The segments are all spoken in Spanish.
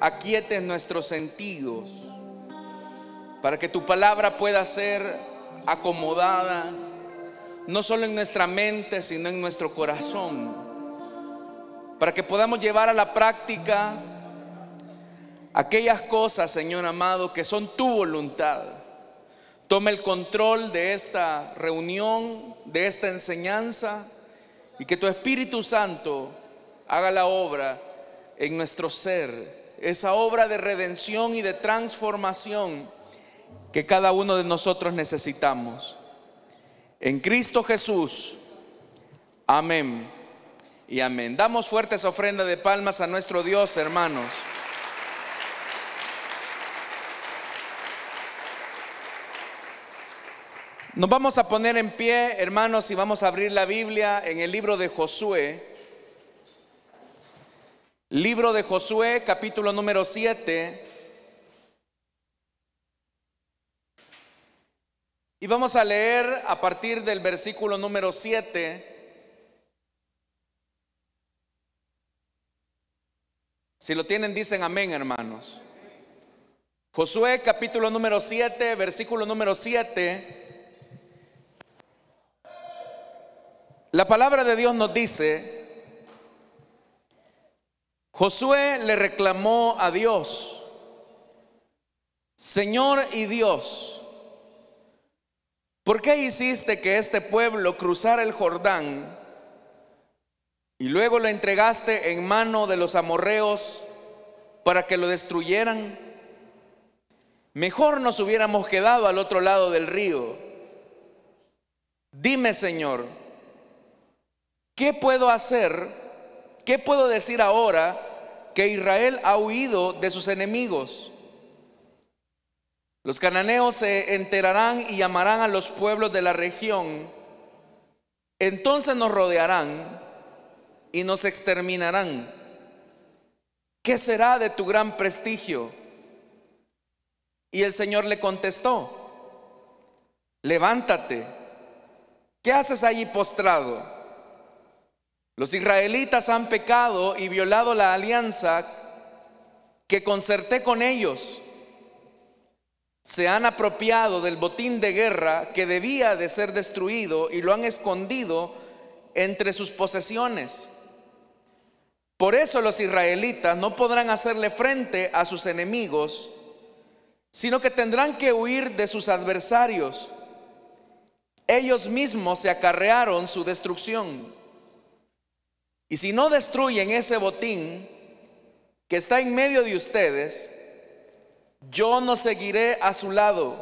aquietes nuestros sentidos, para que tu palabra pueda ser acomodada, no solo en nuestra mente, sino en nuestro corazón, para que podamos llevar a la práctica aquellas cosas, Señor amado, que son tu voluntad. Toma el control de esta reunión, de esta enseñanza, y que tu Espíritu Santo haga la obra en nuestro ser, esa obra de redención y de transformación que cada uno de nosotros necesitamos. En Cristo Jesús, amén y amén. Damos fuertes ofrendas de palmas a nuestro Dios, hermanos. Nos vamos a poner en pie, hermanos, y vamos a abrir la Biblia en el libro de Josué. Libro de Josué, capítulo número 7. Y vamos a leer a partir del versículo número 7. Si lo tienen, dicen amén, hermanos. Josué, capítulo número 7, versículo número 7. La palabra de Dios nos dice: Josué le reclamó a Dios: Señor y Dios, ¿por qué hiciste que este pueblo cruzara el Jordán y luego lo entregaste en mano de los amorreos para que lo destruyeran? Mejor nos hubiéramos quedado al otro lado del río. Dime, Señor, ¿qué puedo hacer? ¿Qué puedo decir ahora que Israel ha huido de sus enemigos? Los cananeos se enterarán y llamarán a los pueblos de la región. Entonces nos rodearán y nos exterminarán. ¿Qué será de tu gran prestigio? Y el Señor le contestó: levántate. ¿Qué haces allí postrado? Los israelitas han pecado y violado la alianza que concerté con ellos. Se han apropiado del botín de guerra que debía de ser destruido y lo han escondido entre sus posesiones. Por eso los israelitas no podrán hacerle frente a sus enemigos, sino que tendrán que huir de sus adversarios. Ellos mismos se acarrearon su destrucción. Y si no destruyen ese botín que está en medio de ustedes, yo no seguiré a su lado.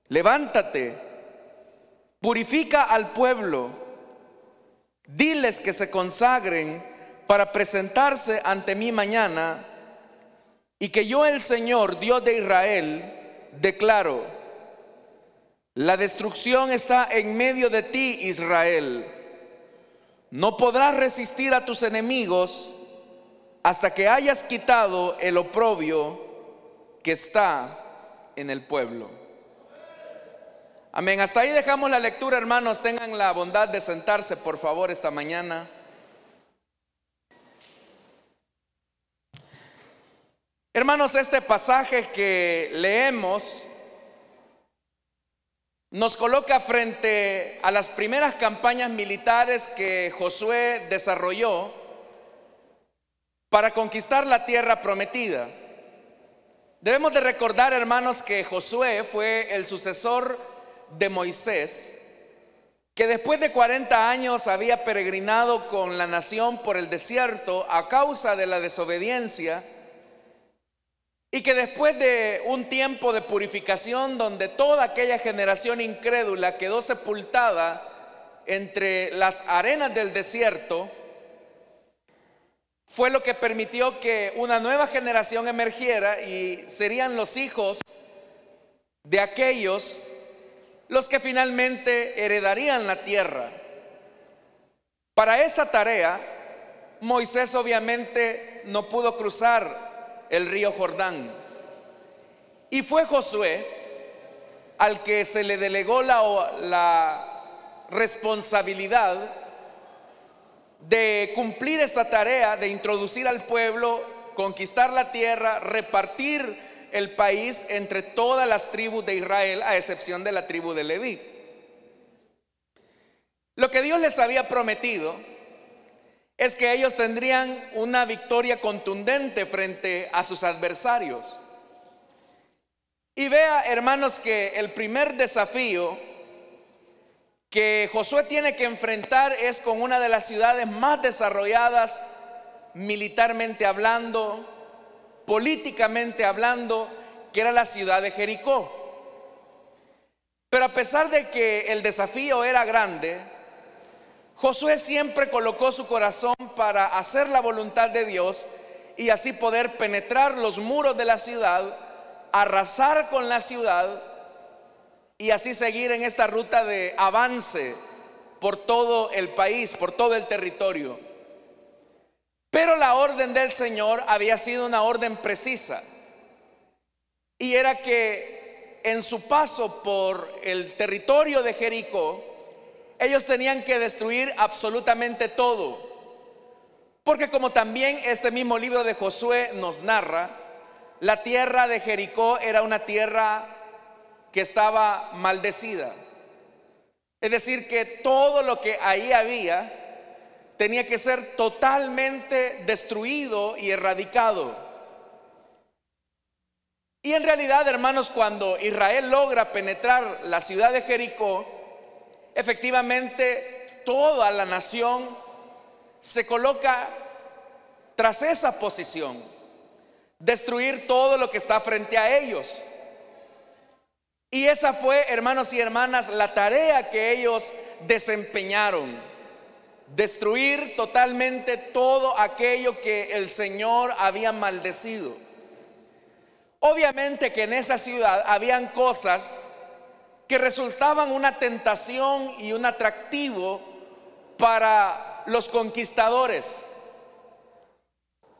Levántate, purifica al pueblo, diles que se consagren para presentarse ante mí mañana, y que yo, el Señor, Dios de Israel, declaro: la destrucción está en medio de ti, Israel. No podrás resistir a tus enemigos hasta que hayas quitado el oprobio que está en el pueblo. Amén. Hasta ahí dejamos la lectura, hermanos. Tengan la bondad de sentarse, por favor, esta mañana. Hermanos, este pasaje que leemos nos coloca frente a las primeras campañas militares que Josué desarrolló para conquistar la tierra prometida. Debemos de recordar, hermanos, que Josué fue el sucesor de Moisés, que después de 40 años había peregrinado con la nación por el desierto a causa de la desobediencia, y que después de un tiempo de purificación donde toda aquella generación incrédula quedó sepultada entre las arenas del desierto, fue lo que permitió que una nueva generación emergiera, y serían los hijos de aquellos los que finalmente heredarían la tierra. Para esta tarea, Moisés obviamente no pudo cruzar el río Jordán, y fue Josué al que se le delegó la responsabilidad de cumplir esta tarea, de introducir al pueblo conquistar la tierra, repartir el país entre todas las tribus de Israel, a excepción de la tribu de Leví. Lo que Dios les había prometido es que ellos tendrían una victoria contundente frente a sus adversarios. Y vea, hermanos, que el primer desafío que Josué tiene que enfrentar es con una de las ciudades más desarrolladas militarmente hablando, políticamente hablando, que era la ciudad de Jericó. Pero a pesar de que el desafío era grande, Josué siempre colocó su corazón para hacer la voluntad de Dios y así poder penetrar los muros de la ciudad, arrasar con la ciudad y así seguir en esta ruta de avance por todo el país, por todo el territorio. Pero la orden del Señor había sido una orden precisa, y era que en su paso por el territorio de Jericó, ellos tenían que destruir absolutamente todo. Porque como también este mismo libro de Josué nos narra, la tierra de Jericó era una tierra que estaba maldecida. Es decir, que todo lo que ahí había tenía que ser totalmente destruido y erradicado. Y en realidad, hermanos, cuando Israel logra penetrar la ciudad de Jericó, efectivamente toda la nación se coloca tras esa posición, destruir todo lo que está frente a ellos. Y esa fue, hermanos y hermanas, la tarea que ellos desempeñaron: destruir totalmente todo aquello que el Señor había maldecido. Obviamente que en esa ciudad habían cosas que resultaban una tentación y un atractivo para los conquistadores.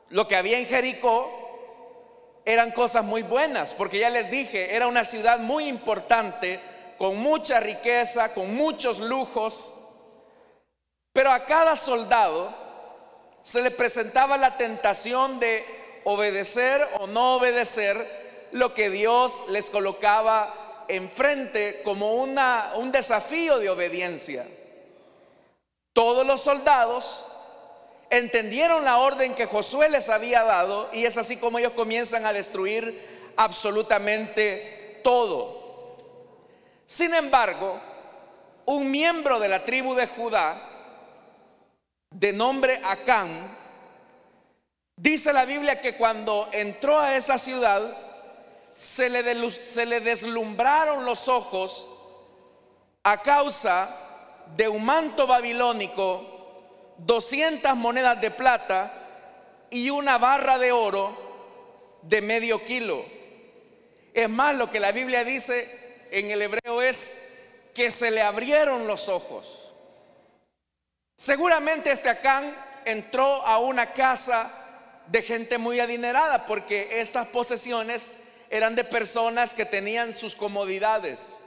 Lo que había en Jericó eran cosas muy buenas, porque ya les dije, era una ciudad muy importante, con mucha riqueza, con muchos lujos. Pero a cada soldado se le presentaba la tentación de obedecer o no obedecer lo que Dios les colocaba enfrente como un desafío de obediencia. Todos los soldados entendieron la orden que Josué les había dado, y es así como ellos comienzan a destruir absolutamente todo. Sin embargo, un miembro de la tribu de Judá, de nombre Acán, dice la Biblia que cuando entró a esa ciudad se le deslumbraron los ojos a causa de un manto babilónico, 200 monedas de plata y una barra de oro de medio kilo. Es más, lo que la Biblia dice en el hebreo es que se le abrieron los ojos. Seguramente este Acán entró a una casa de gente muy adinerada, porque estas posesiones eran de personas que tenían sus comodidades.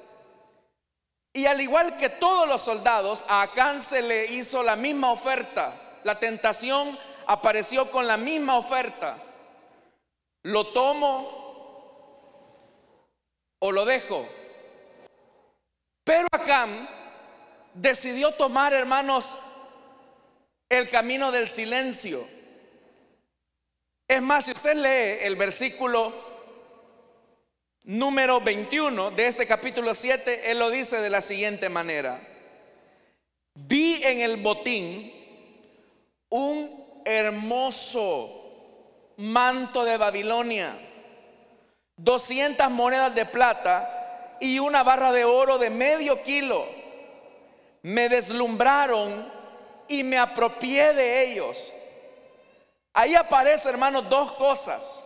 Y al igual que todos los soldados, a Acán se le hizo la misma oferta. La tentación apareció con la misma oferta: ¿lo tomo o lo dejo? Pero Acán decidió tomar, hermanos, el camino del silencio. Es más, si usted lee el versículo número 21 de este capítulo 7, él lo dice de la siguiente manera: vi en el botín un hermoso manto de Babilonia, 200 monedas de plata y una barra de oro de medio kilo. Me deslumbraron y me apropié de ellos. Ahí aparece, hermanos, dos cosas.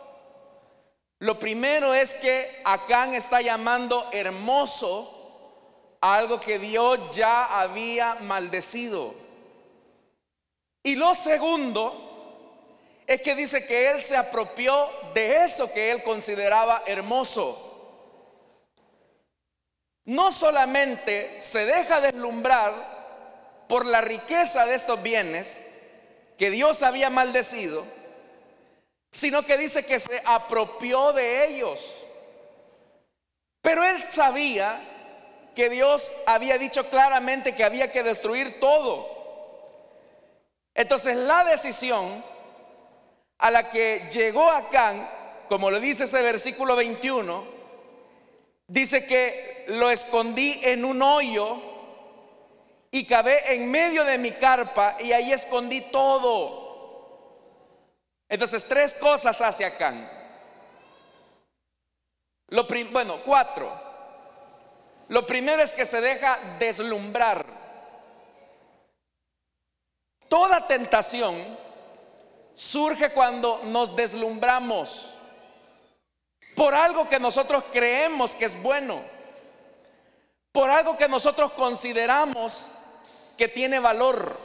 Lo primero es que Acán está llamando hermoso a algo que Dios ya había maldecido. Y lo segundo es que dice que él se apropió de eso que él consideraba hermoso. No solamente se deja deslumbrar por la riqueza de estos bienes que Dios había maldecido, sino que dice que se apropió de ellos. Pero él sabía que Dios había dicho claramente que había que destruir todo. Entonces la decisión a la que llegó Acán, como lo dice ese versículo 21, dice que lo escondí en un hoyo y cavé en medio de mi carpa y ahí escondí todo. Entonces 3 cosas hace Acán. Cuatro. Lo primero es que se deja deslumbrar. Toda tentación surge cuando nos deslumbramos por algo que nosotros creemos que es bueno, por algo que nosotros consideramos que tiene valor.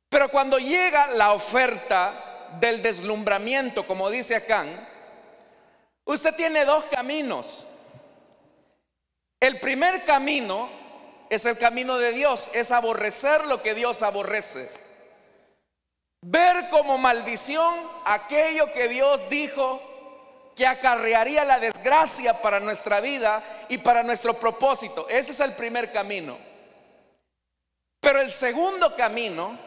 Pero cuando llega la oferta del deslumbramiento, como dice Acán, usted tiene 2 caminos. El primer camino es el camino de Dios, es aborrecer lo que Dios aborrece. Ver como maldición aquello que Dios dijo que acarrearía la desgracia para nuestra vida y para nuestro propósito. Ese es el primer camino. Pero el segundo camino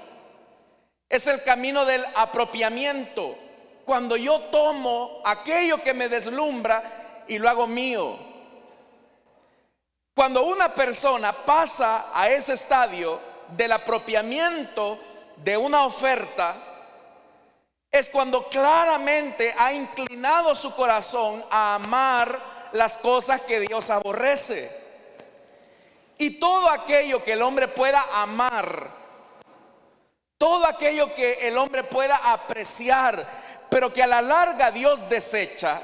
es el camino del apropiamiento, cuando yo tomo aquello que me deslumbra y lo hago mío. Cuando una persona pasa a ese estadio del apropiamiento de una oferta, es cuando claramente ha inclinado su corazón a amar las cosas que Dios aborrece. Y todo aquello que el hombre pueda amar, todo aquello que el hombre pueda apreciar, pero que a la larga Dios desecha,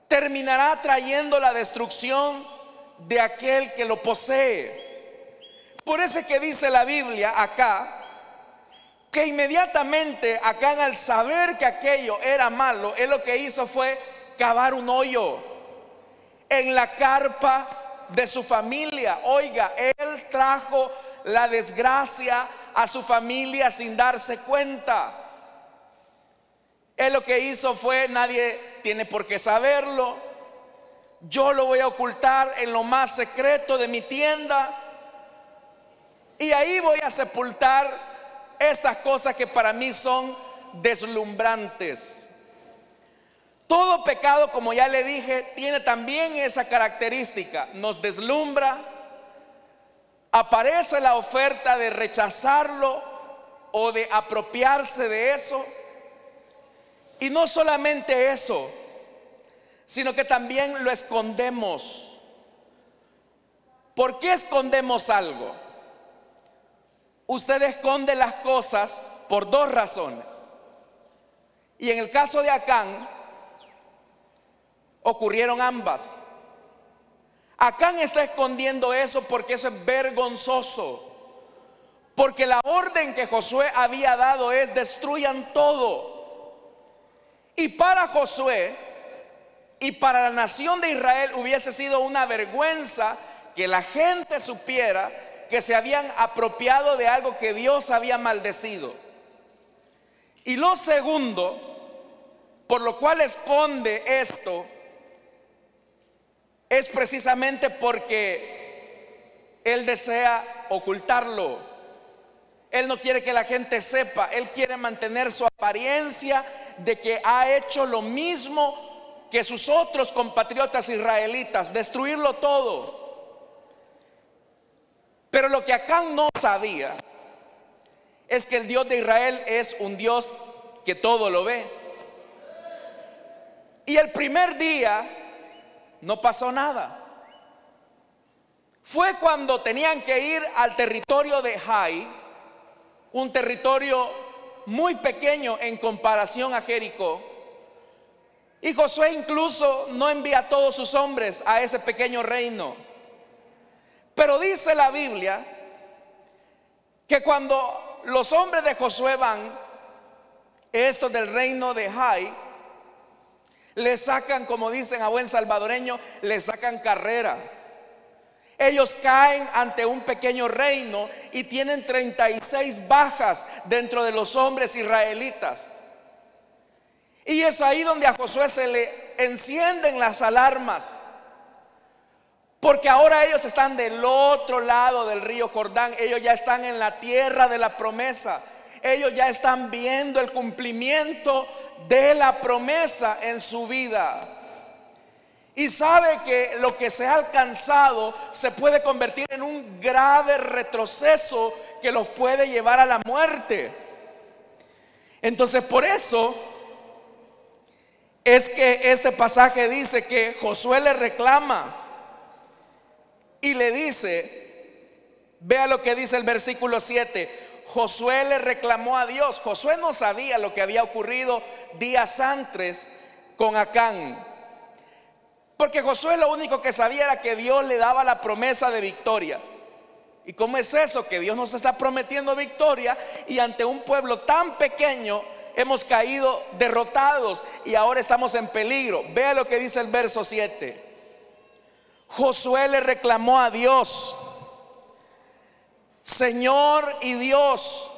terminará trayendo la destrucción de aquel que lo posee. Por eso es que dice la Biblia acá que inmediatamente Acán, al saber que aquello era malo, él lo que hizo fue cavar un hoyo en la carpa de su familia. Oiga, él trajo la desgracia a su familia sin darse cuenta. Él lo que hizo fue: nadie tiene por qué saberlo, yo lo voy a ocultar en lo más secreto de mi tienda, y ahí voy a sepultar estas cosas que para mí son deslumbrantes. Todo pecado, como ya le dije, tiene también esa característica: nos deslumbra, aparece la oferta de rechazarlo o de apropiarse de eso. Y no solamente eso, sino que también lo escondemos. ¿Por qué escondemos algo? Usted esconde las cosas por 2 razones. Y en el caso de Acán ocurrieron ambas. Acán está escondiendo eso porque eso es vergonzoso. Porque la orden que Josué había dado es: destruyan todo. Y para Josué y para la nación de Israel hubiese sido una vergüenza que la gente supiera que se habían apropiado de algo que Dios había maldecido. Y lo segundo, por lo cual esconde esto, es precisamente porque él desea ocultarlo. Él no quiere que la gente sepa. Él quiere mantener su apariencia de que ha hecho lo mismo que sus otros compatriotas israelitas: destruirlo todo. Pero lo que Acán no sabía es que el Dios de Israel es un Dios que todo lo ve. Y el primer día no pasó nada. Fue cuando tenían que ir al territorio de Jai, un territorio muy pequeño en comparación a Jericó. Y Josué incluso no envía a todos sus hombres a ese pequeño reino. Pero dice la Biblia que cuando los hombres de Josué van, estos del reino de Jai, le sacan, como dicen a buen salvadoreño, le sacan carrera. Ellos caen ante un pequeño reino y tienen 36 bajas dentro de los hombres israelitas. Y es ahí donde a Josué se le encienden las alarmas, porque ahora ellos están del otro lado del río Jordán. Ellos ya están en la tierra de la promesa. Ellos ya están viendo el cumplimiento de la promesa en su vida. Y sabe que lo que se ha alcanzado se puede convertir en un grave retroceso que los puede llevar a la muerte. Entonces, por eso es que este pasaje dice que Josué le reclama y le dice, vea lo que dice el versículo 7. Josué le reclamó a Dios. Josué no sabía lo que había ocurrido días antes con Acán, porque Josué lo único que sabía era que Dios le daba la promesa de victoria. ¿Y cómo es eso? Que Dios nos está prometiendo victoria y ante un pueblo tan pequeño hemos caído derrotados y ahora estamos en peligro. Vea lo que dice el verso 7. Josué le reclamó a Dios: Señor y Dios,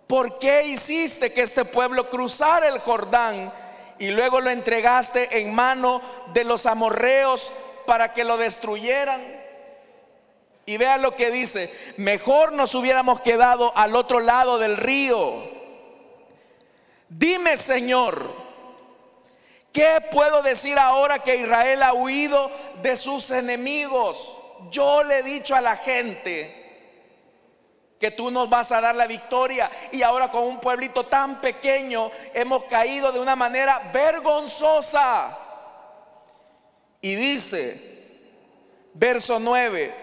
¿por qué hiciste que este pueblo cruzara el Jordán y luego lo entregaste en mano de los amorreos para que lo destruyeran? Y vea lo que dice: mejor nos hubiéramos quedado al otro lado del río. Dime, Señor, ¿qué puedo decir ahora que Israel ha huido de sus enemigos? Yo le he dicho a la gente que tú nos vas a dar la victoria, y ahora con un pueblito tan pequeño hemos caído de una manera vergonzosa. Y dice, verso 9: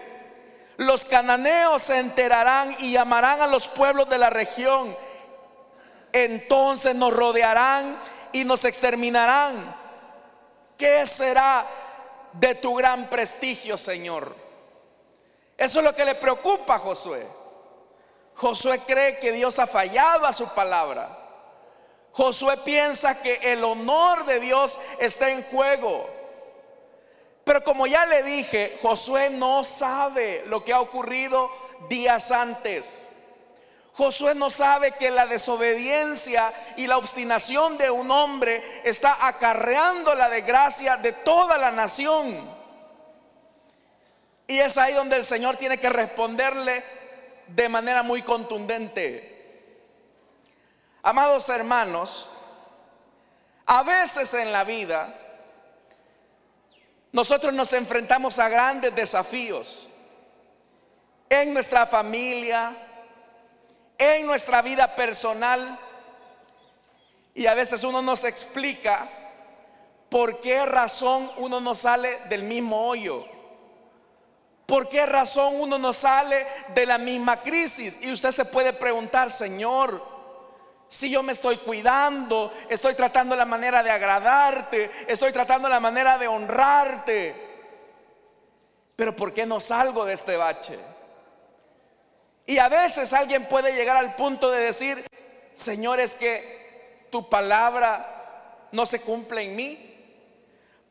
los cananeos se enterarán y llamarán a los pueblos de la región. Entonces nos rodearán y nos exterminarán. ¿Qué será de tu gran prestigio, Señor? Eso es lo que le preocupa a Josué. Josué cree que Dios ha fallado a su palabra. Josué piensa que el honor de Dios está en juego. Pero como ya le dije, Josué no sabe lo que ha ocurrido días antes. Josué no sabe que la desobediencia y la obstinación de un hombre está acarreando la desgracia de toda la nación. Y es ahí donde el Señor tiene que responderle de manera muy contundente. Amados hermanos, a veces en la vida nosotros nos enfrentamos a grandes desafíos en nuestra familia, en nuestra vida personal, y a veces uno no se explica por qué razón uno no sale del mismo hoyo, por qué razón uno no sale de la misma crisis. Y usted se puede preguntar: Señor, si yo me estoy cuidando, estoy tratando la manera de agradarte, estoy tratando la manera de honrarte, pero ¿por qué no salgo de este bache? Y a veces alguien puede llegar al punto de decir: Señor, es que tu palabra no se cumple en mí.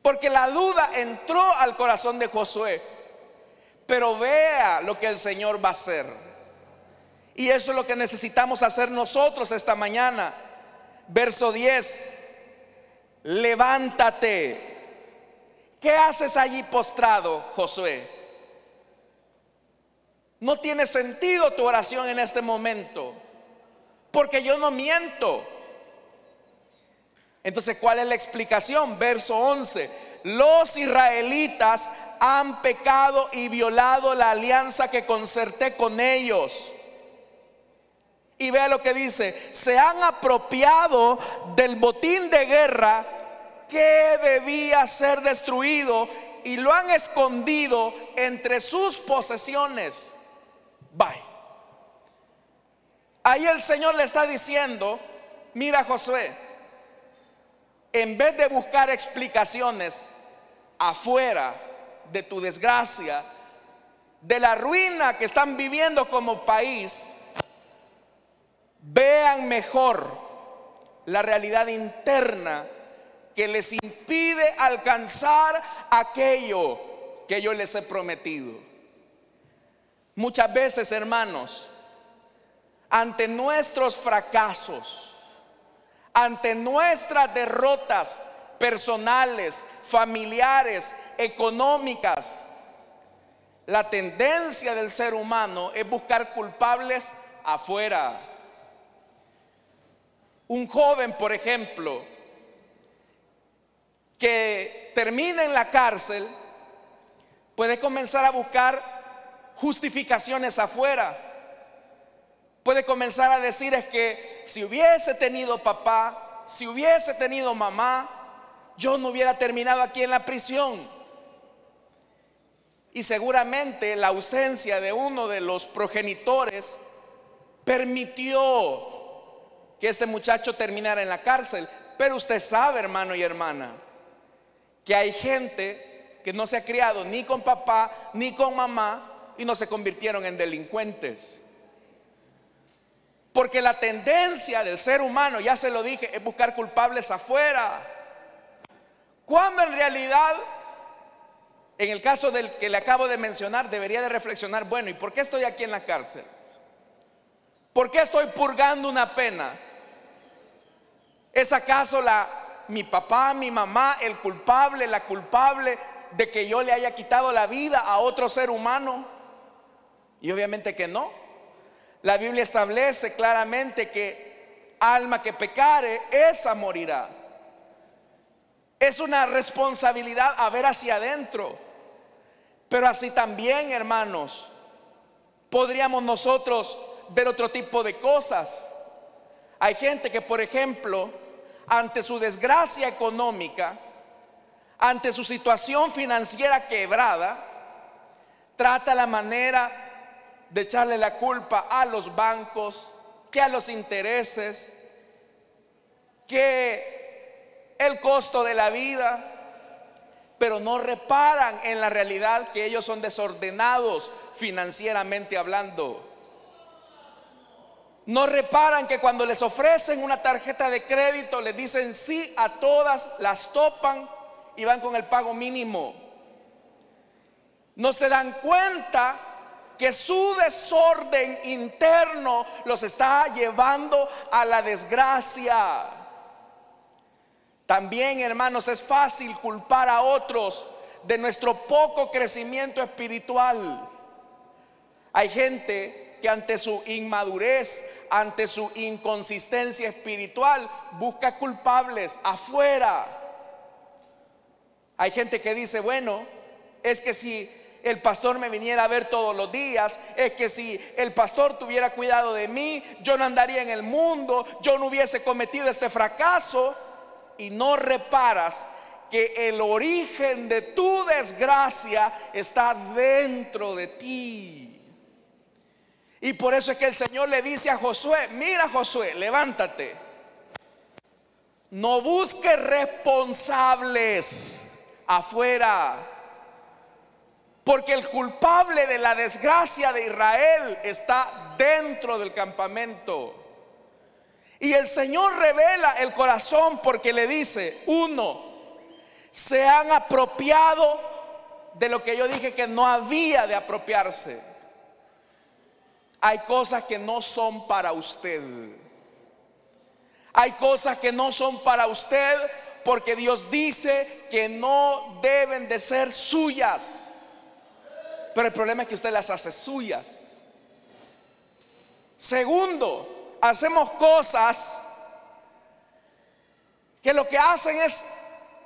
Porque la duda entró al corazón de Josué. Pero vea lo que el Señor va a hacer. Y eso es lo que necesitamos hacer nosotros esta mañana. Verso 10: levántate. ¿Qué haces allí postrado, Josué? No tiene sentido tu oración en este momento, porque yo no miento. Entonces, ¿cuál es la explicación? Verso 11: los israelitas han pecado y violado la alianza que concerté con ellos. Y vea lo que dice: se han apropiado del botín de guerra que debía ser destruido y lo han escondido entre sus posesiones. Bye. Ahí el Señor le está diciendo: mira, Josué, en vez de buscar explicaciones afuera de tu desgracia, de la ruina que están viviendo como país, vean mejor la realidad interna que les impide alcanzar aquello que yo les he prometido. Muchas veces, hermanos, ante nuestros fracasos, ante nuestras derrotas personales, familiares, económicas, la tendencia del ser humano es buscar culpables afuera. Un joven, por ejemplo, que termina en la cárcel, puede comenzar a buscar justificaciones afuera. Puede comenzar a decir: es que si hubiese tenido papá, si hubiese tenido mamá, yo no hubiera terminado aquí en la prisión. Y seguramente la ausencia de uno de los progenitores permitió que este muchacho terminara en la cárcel. Pero usted sabe, hermano y hermana, que hay gente que no se ha criado ni con papá ni con mamá y no se convirtieron en delincuentes. Porque la tendencia del ser humano, ya se lo dije, es buscar culpables afuera, cuando en realidad, en el caso del que le acabo de mencionar, debería de reflexionar: bueno, ¿y por qué estoy aquí en la cárcel? ¿Por qué estoy purgando una pena? ¿Es acaso mi papá, mi mamá, el culpable, la culpable de que yo le haya quitado la vida a otro ser humano? Y obviamente que no. La Biblia establece claramente que alma que pecare, esa morirá. Es una responsabilidad a ver hacia adentro. Pero así también, hermanos, podríamos nosotros ver otro tipo de cosas. Hay gente que, por ejemplo, ante su desgracia económica, ante su situación financiera quebrada, trata la manera de echarle la culpa a los bancos, que a los intereses, que el costo de la vida, pero no reparan en la realidad que ellos son desordenados financieramente hablando. No reparan que cuando les ofrecen una tarjeta de crédito les dicen sí a todas, las topan y van con el pago mínimo. No se dan cuenta que su desorden interno los está llevando a la desgracia. También, hermanos, es fácil culpar a otros de nuestro poco crecimiento espiritual. Hay gente que ante su inmadurez, ante su inconsistencia espiritual, busca culpables afuera. Hay gente que dice: bueno, es que si el pastor me viniera a ver todos los días, es que si el pastor tuviera cuidado de mí, yo no andaría en el mundo, yo no hubiese cometido este fracaso. Y no reparas que el origen de tu desgracia está dentro de ti. Y por eso es que el Señor le dice a Josué: mira, Josué, levántate, no busques responsables afuera, porque el culpable de la desgracia de Israel está dentro del campamento. Y el Señor revela el corazón porque le dice: uno, se han apropiado de lo que yo dije que no había de apropiarse. Hay cosas que no son para usted. Hay cosas que no son para usted porque Dios dice que no deben de ser suyas. Pero el problema es que usted las hace suyas. Segundo, hacemos cosas que lo que hacen es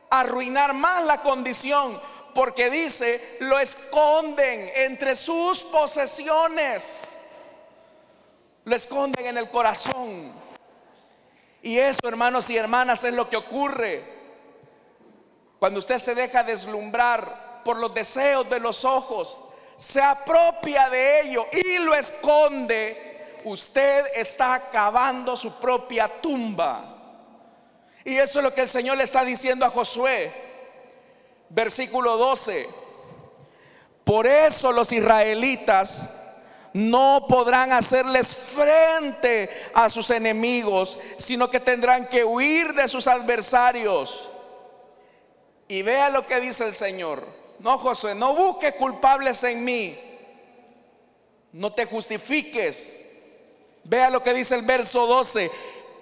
arruinar más la condición, porque dice: lo esconden entre sus posesiones, lo esconden en el corazón. Y eso, hermanos y hermanas, es lo que ocurre cuando usted se deja deslumbrar por los deseos de los ojos, se apropia de ello y lo esconde. Usted está cavando su propia tumba. Y eso es lo que el Señor le está diciendo a Josué. Versículo 12: por eso los israelitas no podrán hacerles frente a sus enemigos, sino que tendrán que huir de sus adversarios. Y vea lo que dice el Señor: no, Josué, no busques culpables en mí, no te justifiques. Vea lo que dice el verso 12: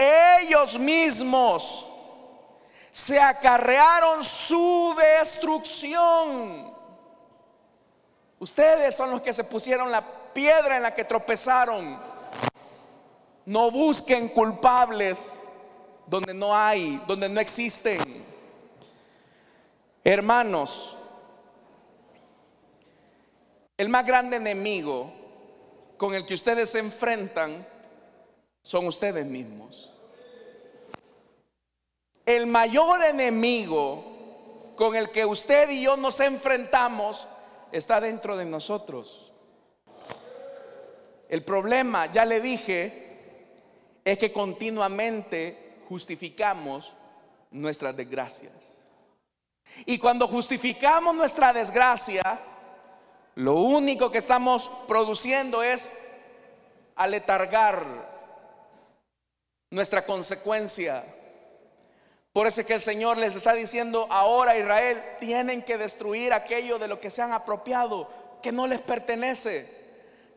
ellos mismos se acarrearon su destrucción. Ustedes son los que se pusieron la piedra en la que tropezaron. No busquen culpables donde no hay, donde no existen. Hermanos, el más grande enemigo con el que ustedes se enfrentan son ustedes mismos. El mayor enemigo con el que usted y yo nos enfrentamos está dentro de nosotros. El problema, ya le dije, es que continuamente justificamos nuestras desgracias. Y cuando justificamos nuestra desgracia, lo único que estamos produciendo es aletargar nuestra consecuencia. Por eso es que el Señor les está diciendo ahora a Israel: tienen que destruir aquello de lo que se han apropiado, que no les pertenece.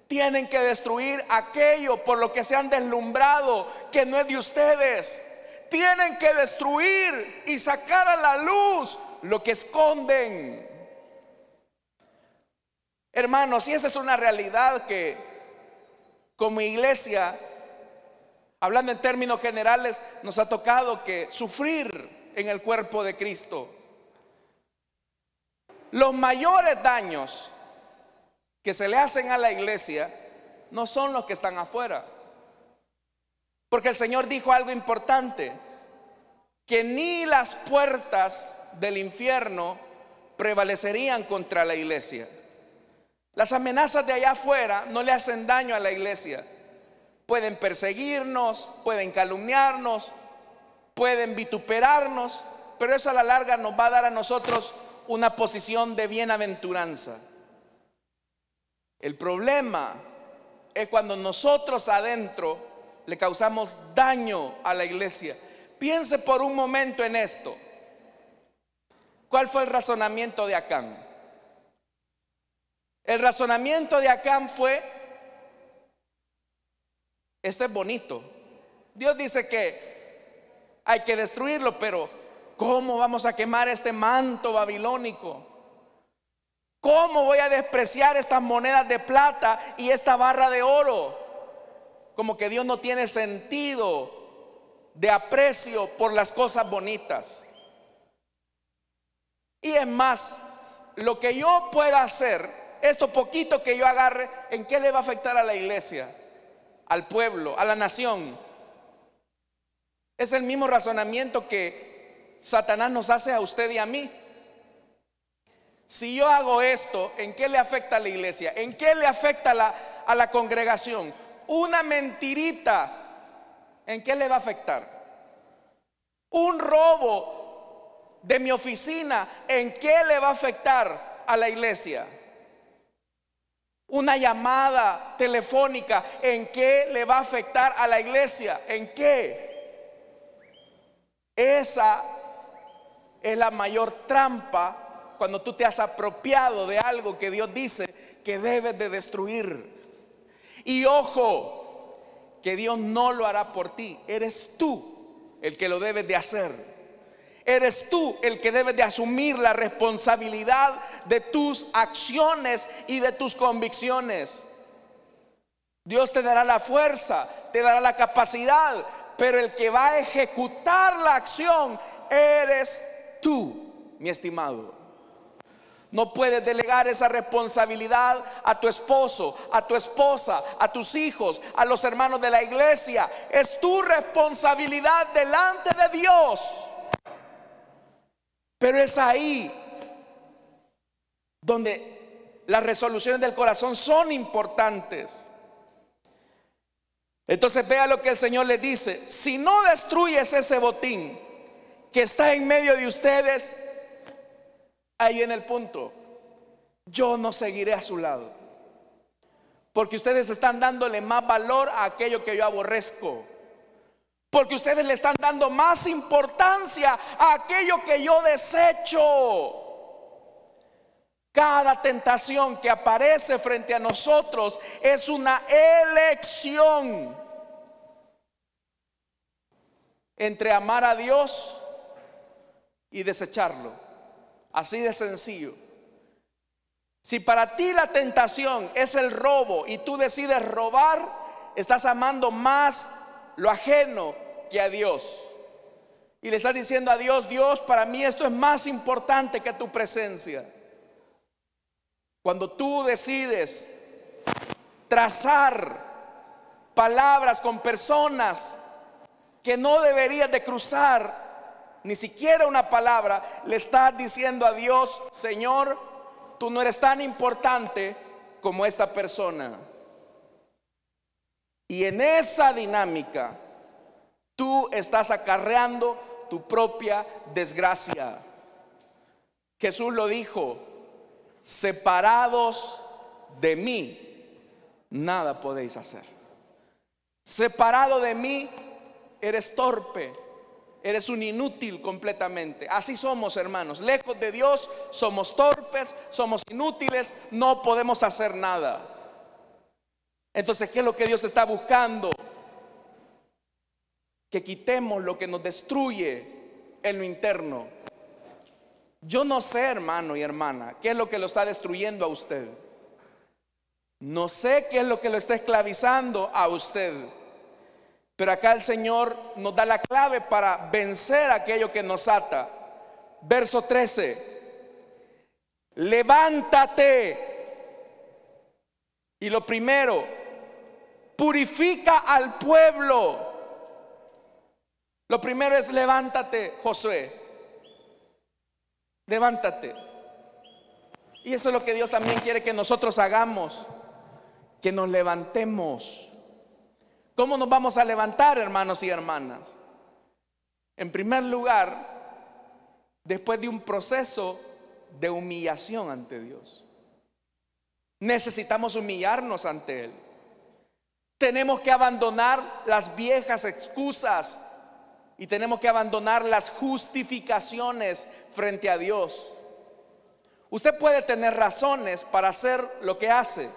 Tienen que destruir aquello por lo que se han deslumbrado, que no es de ustedes. Tienen que destruir y sacar a la luz lo que esconden. Hermanos, y esa es una realidad que como iglesia, hablando en términos generales, nos ha tocado que sufrir en el cuerpo de Cristo. Los mayores daños que se le hacen a la iglesia no son los que están afuera, porque el Señor dijo algo importante: que ni las puertas del infierno prevalecerían contra la iglesia. Las amenazas de allá afuera no le hacen daño a la iglesia. Pueden perseguirnos, pueden calumniarnos, pueden vituperarnos, pero eso a la larga nos va a dar a nosotros una posición de bienaventuranza. El problema es cuando nosotros adentro le causamos daño a la iglesia. Piense por un momento en esto. ¿Cuál fue el razonamiento de Acán? El razonamiento de Acán fue: esto es bonito. Dios dice que hay que destruirlo, pero ¿cómo vamos a quemar este manto babilónico? ¿Cómo voy a despreciar estas monedas de plata y esta barra de oro? Como que Dios no tiene sentido de aprecio por las cosas bonitas. Y es más, lo que yo pueda hacer, esto poquito que yo agarre, ¿en qué le va a afectar a la iglesia, al pueblo, a la nación? Es el mismo razonamiento que Satanás nos hace a usted y a mí. Si yo hago esto, ¿en qué le afecta a la iglesia? ¿En qué le afecta a la congregación? Una mentirita, ¿en qué le va a afectar? Un robo de mi oficina, ¿en qué le va a afectar a la iglesia? Una llamada telefónica, ¿en qué le va a afectar a la iglesia? ¿En qué? Esa es la mayor trampa cuando tú te has apropiado de algo que Dios dice que debes de destruir. Y ojo, que Dios no lo hará por ti. Eres tú el que lo debes de hacer. Eres tú el que debes de asumir la responsabilidad de tus acciones y de tus convicciones. Dios te dará la fuerza, te dará la capacidad, pero el que va a ejecutar la acción eres tú, mi estimado. No puedes delegar esa responsabilidad a tu esposo, a tu esposa, a tus hijos, a los hermanos de la iglesia. Es tu responsabilidad delante de Dios. Pero es ahí donde las resoluciones del corazón son importantes. Entonces vea lo que el Señor les dice: si no destruyes ese botín que está en medio de ustedes, ahí viene el punto, yo no seguiré a su lado, porque ustedes están dándole más valor a aquello que yo aborrezco, porque ustedes le están dando más importancia a aquello que yo desecho. Cada tentación que aparece frente a nosotros es una elección. entre amar a Dios y desecharlo. Así de sencillo. Si para ti la tentación es el robo y tú decides robar, estás amando más lo ajeno que a Dios. Y le estás diciendo a Dios: Dios, para mí esto es más importante que tu presencia. Cuando tú decides trazar palabras con personas que no deberías de cruzar ni siquiera una palabra, le estás diciendo a Dios: Señor, tú no eres tan importante como esta persona. Y en esa dinámica tú estás acarreando tu propia desgracia. Jesús lo dijo: separados de mí, nada podéis hacer. Separado de mí, eres torpe, eres un inútil completamente. Así somos, hermanos. Lejos de Dios somos torpes, somos inútiles, no podemos hacer nada. Entonces, ¿qué es lo que Dios está buscando? Que quitemos lo que nos destruye en lo interno. Yo no sé, hermano y hermana, qué es lo que lo está destruyendo a usted. No sé qué es lo que lo está esclavizando a usted. Pero acá el Señor nos da la clave para vencer aquello que nos ata. Verso 13: levántate. Y lo primero, purifica al pueblo. Lo primero es: levántate, Josué. Levántate. Y eso es lo que Dios también quiere que nosotros hagamos, que nos levantemos. ¿Cómo nos vamos a levantar, hermanos y hermanas? En primer lugar, después de un proceso de humillación ante Dios. Necesitamos humillarnos ante Él. Tenemos que abandonar las viejas excusas y tenemos que abandonar las justificaciones frente a Dios. Usted puede tener razones para hacer lo que hace,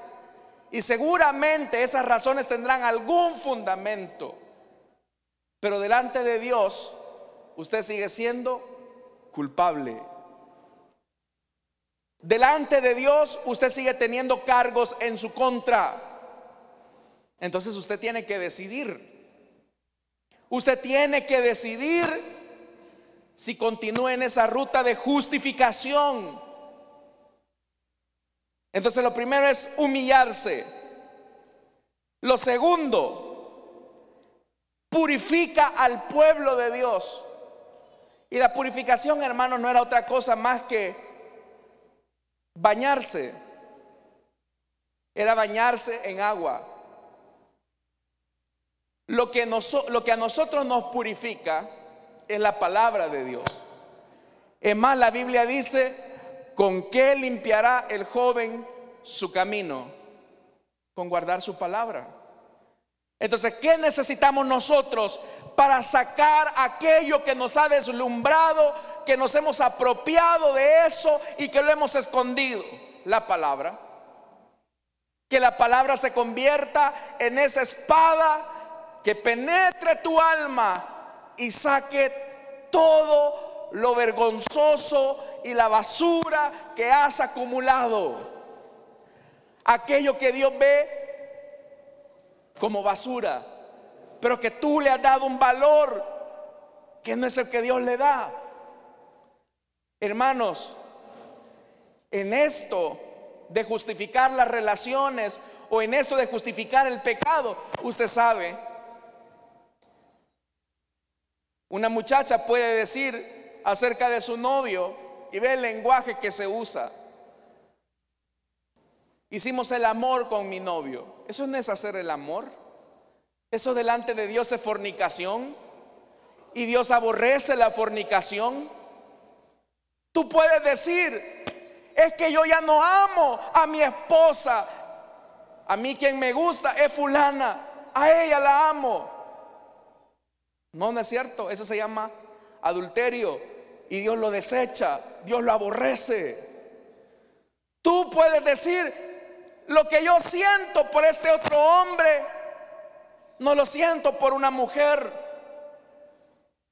y seguramente esas razones tendrán algún fundamento, pero delante de Dios usted sigue siendo culpable. Delante de Dios usted sigue teniendo cargos en su contra. Entonces usted tiene que decidir. Usted tiene que decidir si continúa en esa ruta de justificación. Entonces lo primero es humillarse. Lo segundo, purifica al pueblo de Dios. Y la purificación, hermanos, no era otra cosa más que bañarse. Era bañarse en agua. Lo que a nosotros nos purifica es la palabra de Dios. Es más, la Biblia dice: ¿con qué limpiará el joven su camino? Con guardar su palabra. Entonces, ¿qué necesitamos nosotros para sacar aquello que nos ha deslumbrado, que nos hemos apropiado de eso y que lo hemos escondido? La palabra. Que la palabra se convierta en esa espada que penetre tu alma y saque todo lo vergonzoso y la basura que has acumulado. Aquello que Dios ve como basura, pero que tú le has dado un valor que no es el que Dios le da. Hermanos, en esto de justificar las relaciones o en esto de justificar el pecado, usted sabe, una muchacha puede decir acerca de su novio y ve el lenguaje que se usa: hicimos el amor con mi novio. Eso no es hacer el amor. Eso delante de Dios es fornicación, y Dios aborrece la fornicación. Tú puedes decir: es que yo ya no amo a mi esposa, a mí quien me gusta es fulana, a ella la amo. No, no es cierto. Eso se llama adulterio y Dios lo desecha, Dios lo aborrece. Tú puedes decir: lo que yo siento por este otro hombre, no lo siento por una mujer.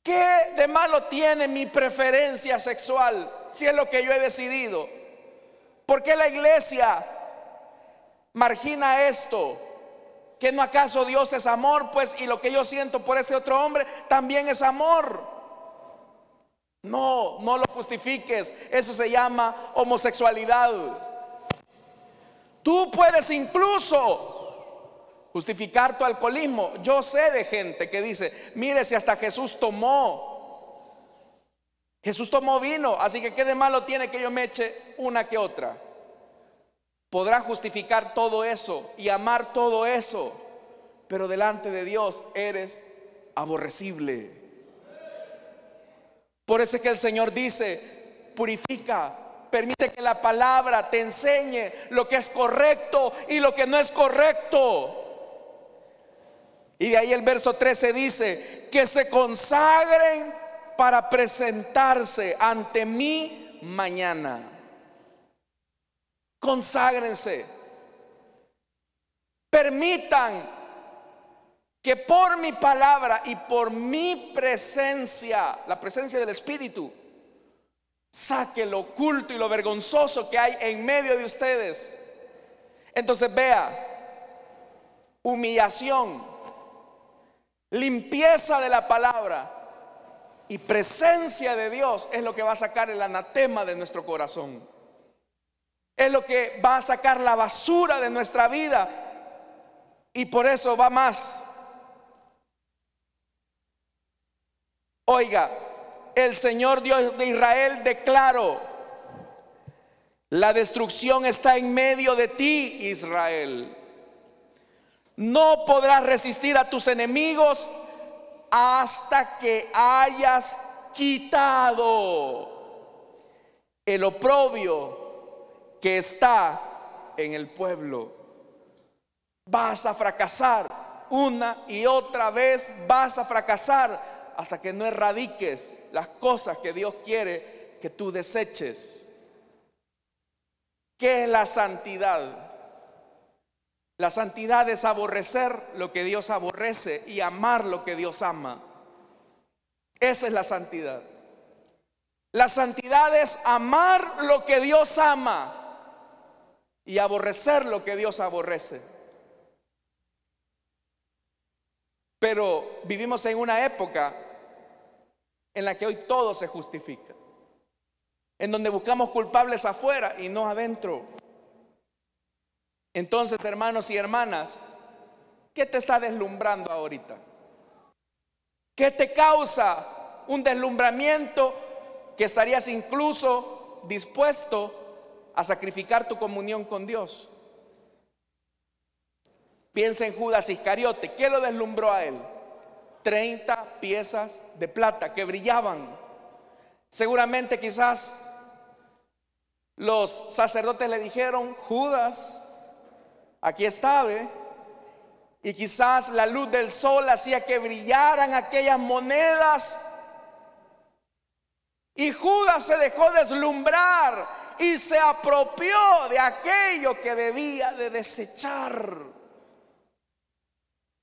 ¿Qué de malo tiene mi preferencia sexual si es lo que yo he decidido? ¿Por qué la iglesia margina esto? ¿Que no acaso Dios es amor? Pues, y lo que yo siento por este otro hombre también es amor. No, no lo justifiques. Eso se llama homosexualidad. Tú puedes incluso justificar tu alcoholismo. Yo sé de gente que dice: mire, si hasta Jesús tomó vino, así que qué de malo tiene que yo me eche una que otra. Podrá justificar todo eso y amar todo eso, pero delante de Dios eres aborrecible. Por eso es que el Señor dice: purifica, permite que la palabra te enseñe lo que es correcto y lo que no es correcto. Y de ahí el verso 13 dice: que se consagren para presentarse ante mí mañana. Conságrense. Permitan que por mi palabra y por mi presencia, la presencia del Espíritu, saque lo oculto y lo vergonzoso que hay en medio de ustedes. Entonces vea: humillación, limpieza de la palabra y presencia de Dios es lo que va a sacar el anatema de nuestro corazón. Es lo que va a sacar la basura de nuestra vida. Y por eso va más. Oiga, el Señor Dios de Israel declaró: la destrucción está en medio de ti, Israel. No podrás resistir a tus enemigos hasta que hayas quitado el oprobio que está en el pueblo. Vas a fracasar una y otra vez, vas a fracasar hasta que no erradiques las cosas que Dios quiere que tú deseches. ¿Qué es la santidad? La santidad es aborrecer lo que Dios aborrece y amar lo que Dios ama. Esa es la santidad. La santidad es amar lo que Dios ama y aborrecer lo que Dios aborrece. Pero vivimos en una época en la que hoy todo se justifica, en donde buscamos culpables afuera y no adentro. Entonces, hermanos y hermanas, ¿qué te está deslumbrando ahorita? ¿Qué te causa un deslumbramiento que estarías incluso dispuesto a sacrificar tu comunión con Dios? Piensa en Judas Iscariote. ¿Qué lo deslumbró a él? 30 piezas de plata que brillaban. Seguramente quizás los sacerdotes le dijeron: Judas, aquí está, ¿ve? Y quizás la luz del sol hacía que brillaran aquellas monedas. Y Judas se dejó deslumbrar y se apropió de aquello que debía de desechar.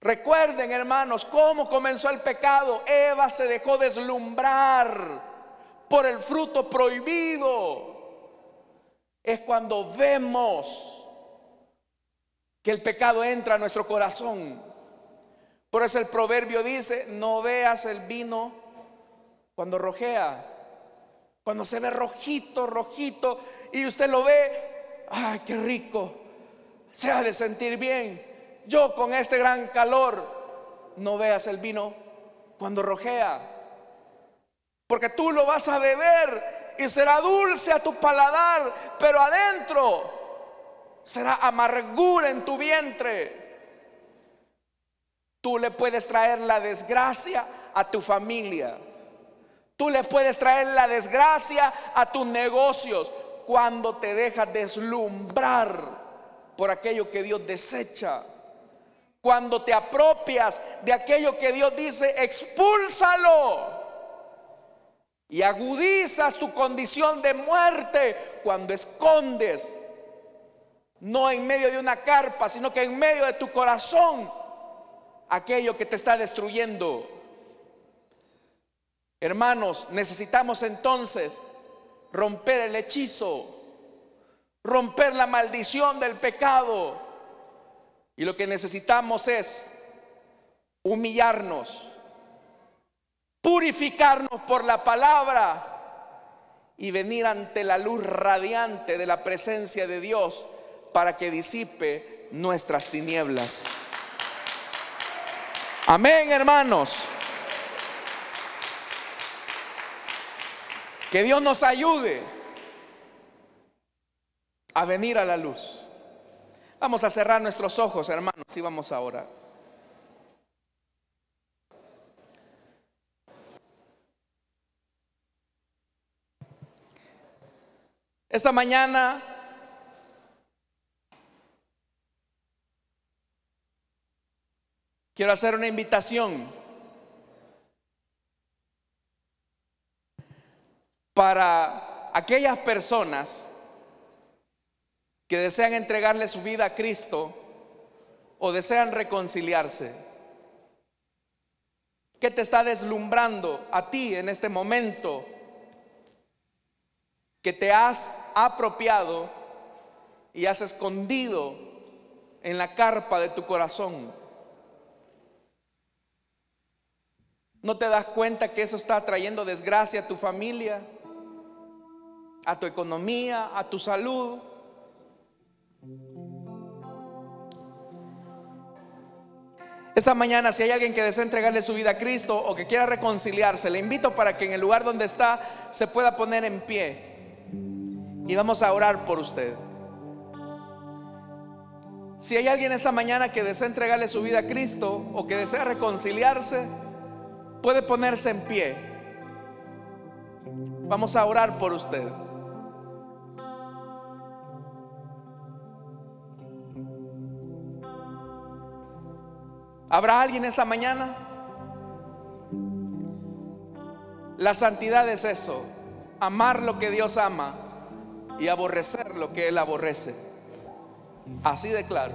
Recuerden, hermanos, cómo comenzó el pecado. Eva se dejó deslumbrar por el fruto prohibido. Es cuando vemos que el pecado entra a nuestro corazón. Por eso el proverbio dice: no veas el vino cuando rojea, cuando se ve rojito, rojito, y usted lo ve, ay, qué rico, se ha de sentir bien. Yo con este gran calor. No veas el vino cuando rojea, porque tú lo vas a beber y será dulce a tu paladar, pero adentro será amargura en tu vientre. Tú le puedes traer la desgracia a tu familia. Tú le puedes traer la desgracia a tus negocios cuando te dejas deslumbrar por aquello que Dios desecha. Cuando te apropias de aquello que Dios dice: expúlsalo. Y agudizas tu condición de muerte cuando escondes, no en medio de una carpa, sino que en medio de tu corazón, aquello que te está destruyendo. Hermanos, necesitamos entonces romper el hechizo, romper la maldición del pecado. Y lo que necesitamos es humillarnos, purificarnos por la palabra y venir ante la luz radiante de la presencia de Dios para que disipe nuestras tinieblas. Amén, hermanos. Que Dios nos ayude a venir a la luz. Vamos a cerrar nuestros ojos, hermanos, y vamos a orar. Esta mañana quiero hacer una invitación para aquellas personas que desean entregarle su vida a Cristo o desean reconciliarse. ¿Qué te está deslumbrando a ti en este momento? Que te has apropiado y has escondido en la carpa de tu corazón. ¿No te das cuenta que eso está trayendo desgracia a tu familia, a tu economía, a tu salud? Esta mañana, si hay alguien que desea entregarle su vida a Cristo o que quiera reconciliarse, le invito para que en el lugar donde está se pueda poner en pie y vamos a orar por usted. Si hay alguien esta mañana que desea entregarle su vida a Cristo o que desea reconciliarse, puede ponerse en pie. Vamos a orar por usted. ¿Habrá alguien esta mañana? La santidad es eso: amar lo que Dios ama y aborrecer lo que Él aborrece. Así de claro.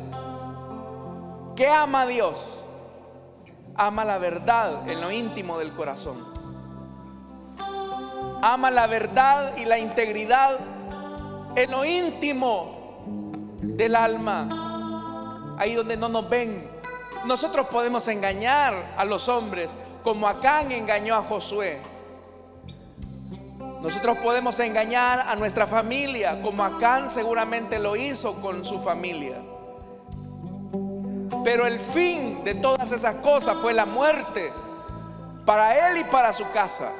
¿Qué ama Dios? Ama la verdad en lo íntimo del corazón. Ama la verdad y la integridad en lo íntimo del alma, ahí donde no nos ven. Nosotros podemos engañar a los hombres como Acán engañó a Josué. Nosotros podemos engañar a nuestra familia como Acán seguramente lo hizo con su familia. Pero el fin de todas esas cosas fue la muerte para él y para su casa.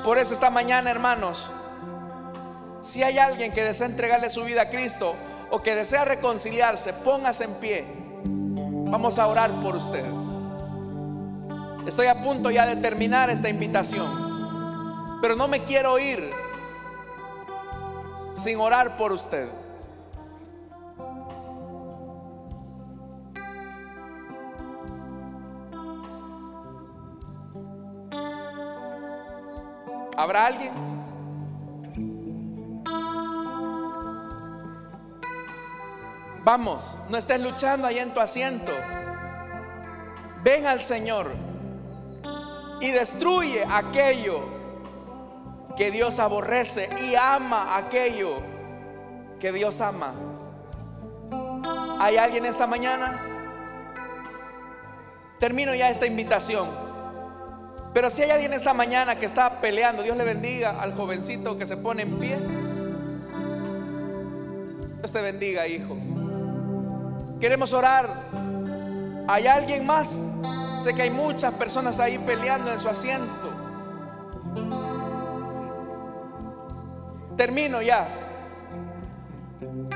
Por eso esta mañana, hermanos, si hay alguien que desea entregarle su vida a Cristo o que desea reconciliarse, póngase en pie. Vamos a orar por usted. Estoy a punto ya de terminar esta invitación, pero no me quiero ir sin orar por usted. ¿Habrá alguien? Vamos, no estés luchando ahí en tu asiento. Ven al Señor y destruye aquello que Dios aborrece y ama aquello que Dios ama. ¿Hay alguien esta mañana? Termino ya esta invitación. Pero si hay alguien esta mañana que está peleando, Dios le bendiga al jovencito que se pone en pie. Dios te bendiga, hijo. Queremos orar. ¿Hay alguien más? Sé que hay muchas personas ahí peleando en su asiento. Termino ya.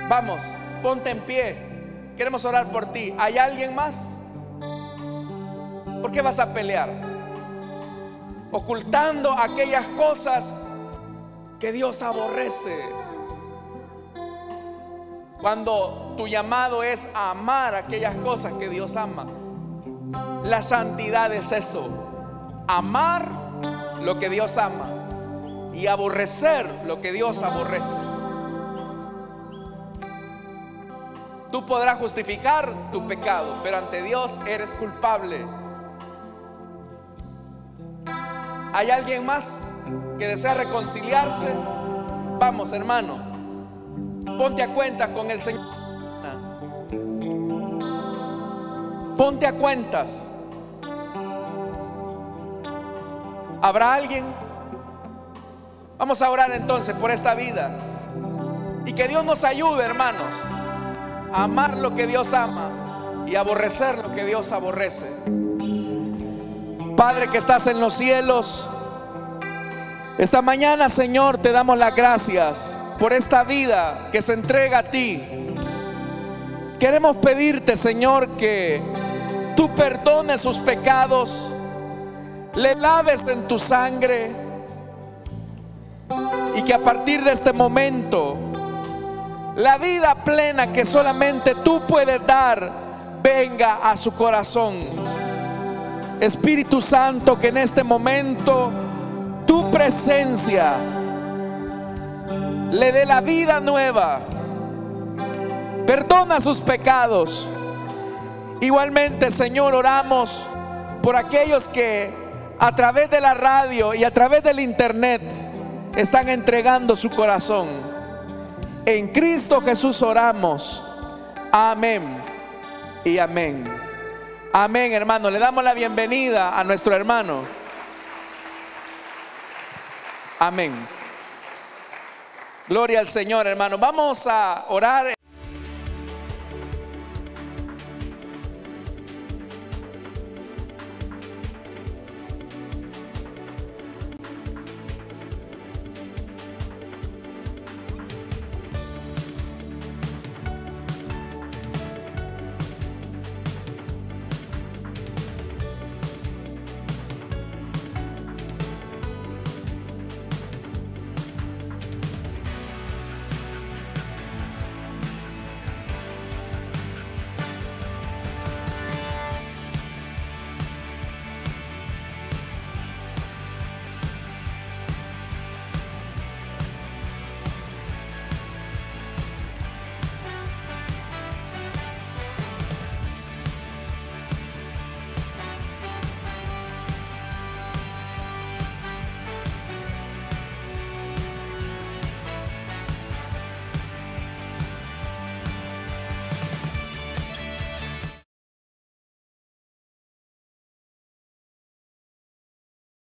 Vamos, ponte en pie. Queremos orar por ti. ¿Hay alguien más? ¿Por qué vas a pelear? Ocultando aquellas cosas que Dios aborrece. Cuando tu llamado es a amar aquellas cosas que Dios ama. La santidad es eso: amar lo que Dios ama y aborrecer lo que Dios aborrece. Tú podrás justificar tu pecado, pero ante Dios eres culpable. ¿Hay alguien más que desea reconciliarse? Vamos, hermano, ponte a cuentas con el Señor. Ponte a cuentas. ¿Habrá alguien? Vamos a orar entonces por esta vida. Y que Dios nos ayude, hermanos, a amar lo que Dios ama y aborrecer lo que Dios aborrece. Padre que estás en los cielos, esta mañana, Señor, te damos las gracias por esta vida que se entrega a ti. Queremos pedirte, Señor, que tú perdones sus pecados, le laves en tu sangre, y que a partir de este momento la vida plena que solamente tú puedes dar venga a su corazón. Espíritu Santo, que en este momento tu presencia le dé la vida nueva. Perdona sus pecados. Igualmente, Señor, oramos por aquellos que a través de la radio y a través del internet están entregando su corazón. En Cristo Jesús oramos. Amén y amén. Amén, hermano. Le damos la bienvenida a nuestro hermano. Amén. Gloria al Señor, hermano. Vamos a orar.